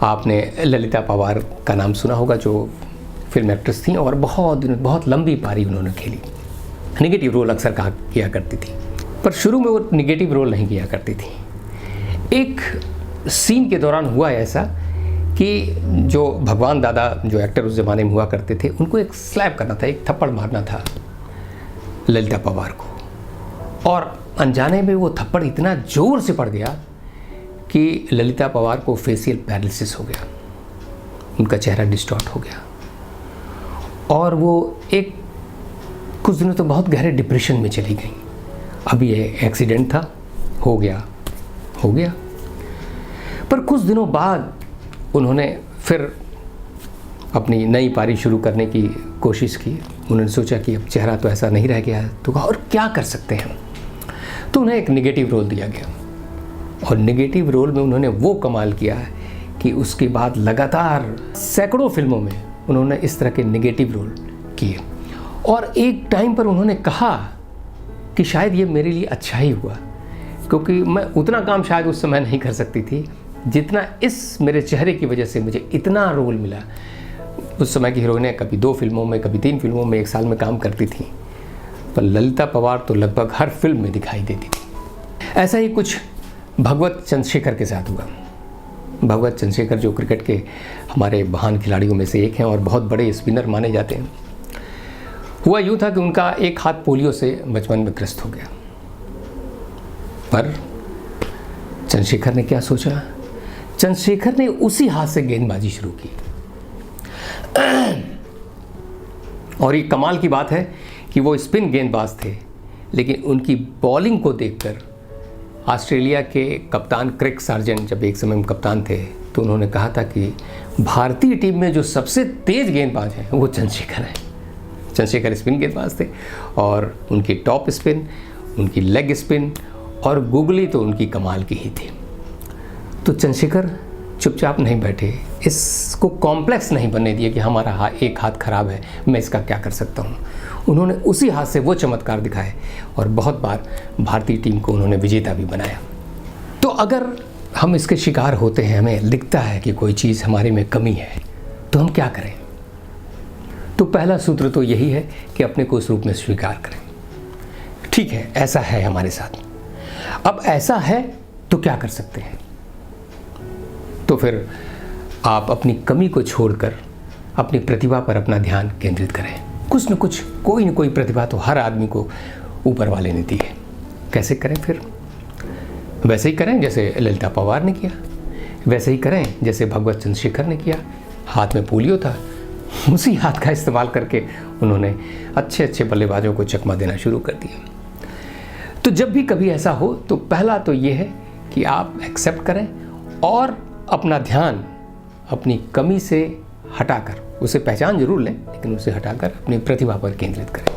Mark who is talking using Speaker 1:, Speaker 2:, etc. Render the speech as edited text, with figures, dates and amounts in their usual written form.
Speaker 1: आपने ललिता पवार का नाम सुना होगा, जो फिल्म एक्ट्रेस थी और बहुत लंबी पारी उन्होंने खेली। नेगेटिव रोल अक्सर किया करती थी, पर शुरू में वो नेगेटिव रोल नहीं किया करती थी। एक सीन के दौरान हुआ ऐसा कि जो भगवान दादा जो एक्टर उस ज़माने में हुआ करते थे, उनको एक स्लैप करना था, एक थप्पड़ मारना था ललिता पवार को, और अनजाने में वो थप्पड़ इतना ज़ोर से पड़ गया कि ललिता पवार को फेशियल पैरालिसिस हो गया, उनका चेहरा डिस्टॉर्ट हो गया और वो एक कुछ दिनों तो बहुत गहरे डिप्रेशन में चली गई। अब ये एक्सीडेंट था, हो गया। पर कुछ दिनों बाद उन्होंने फिर अपनी नई पारी शुरू करने की कोशिश की। उन्होंने सोचा कि अब चेहरा तो ऐसा नहीं रह गया है, तो और क्या कर सकते हैं। तो उन्हें एक नेगेटिव रोल दिया गया और नेगेटिव रोल में उन्होंने वो कमाल किया कि उसके बाद लगातार सैकड़ों फिल्मों में उन्होंने इस तरह के नेगेटिव रोल किए। और एक टाइम पर उन्होंने कहा कि शायद ये मेरे लिए अच्छा ही हुआ, क्योंकि मैं उतना काम शायद उस समय नहीं कर सकती थी जितना इस मेरे चेहरे की वजह से मुझे इतना रोल मिला। उस समय की हीरोइनें कभी 2 फिल्मों में, कभी 3 फिल्मों में एक साल में काम करती थी, पर ललिता पवार तो लगभग हर फिल्म में दिखाई देती थी। ऐसा ही कुछ भगवत चंद्रशेखर के साथ हुआ। भगवत चंद्रशेखर जो क्रिकेट के हमारे महान खिलाड़ियों में से एक हैं और बहुत बड़े स्पिनर माने जाते हैं। हुआ यूँ था कि उनका एक हाथ पोलियो से बचपन में ग्रस्त हो गया, पर चंद्रशेखर ने क्या सोचा, चंद्रशेखर ने उसी हाथ से गेंदबाजी शुरू की। और ये कमाल की बात है कि वो स्पिन गेंदबाज थे, लेकिन उनकी बॉलिंग को देखकर ऑस्ट्रेलिया के कप्तान क्रेग सार्जेंट जब एक समय में कप्तान थे, तो उन्होंने कहा था कि भारतीय टीम में जो सबसे तेज गेंदबाज हैं वो चंद्रशेखर हैं। चंद्रशेखर स्पिन गेंदबाज थे और उनकी टॉप स्पिन, उनकी लेग स्पिन और गुगली तो उनकी कमाल की ही थी। तो चंद्रशेखर चुपचाप नहीं बैठे, इसको कॉम्प्लेक्स नहीं बनने दिए कि हमारा एक हाथ खराब है, मैं इसका क्या कर सकता हूँ। उन्होंने उसी हाथ से वो चमत्कार दिखाए और बहुत बार भारतीय टीम को उन्होंने विजेता भी बनाया। तो अगर हम इसके शिकार होते हैं, हमें दिखता है कि कोई चीज़ हमारे में कमी है, तो हम क्या करें। तो पहला सूत्र तो यही है कि अपने को उस रूप में स्वीकार करें। ठीक है, ऐसा है हमारे साथ, अब ऐसा है तो क्या कर सकते हैं। तो फिर आप अपनी कमी को छोड़कर अपनी प्रतिभा पर अपना ध्यान केंद्रित करें। कुछ न कुछ, कोई न कोई प्रतिभा तो हर आदमी को ऊपर वाले ने दी है। कैसे करें फिर? वैसे ही करें जैसे ललिता पवार ने किया, वैसे ही करें जैसे भगवत चंद्रशेखर ने किया। हाथ में पोलियो था, उसी हाथ का इस्तेमाल करके उन्होंने अच्छे अच्छे बल्लेबाजों को चकमा देना शुरू कर दिया। तो जब भी कभी ऐसा हो तो पहला तो ये है कि आप एक्सेप्ट करें और अपना ध्यान अपनी कमी से हटाकर, उसे पहचान जरूर लें, लेकिन उसे हटाकर अपनी प्रतिभा पर केंद्रित करें।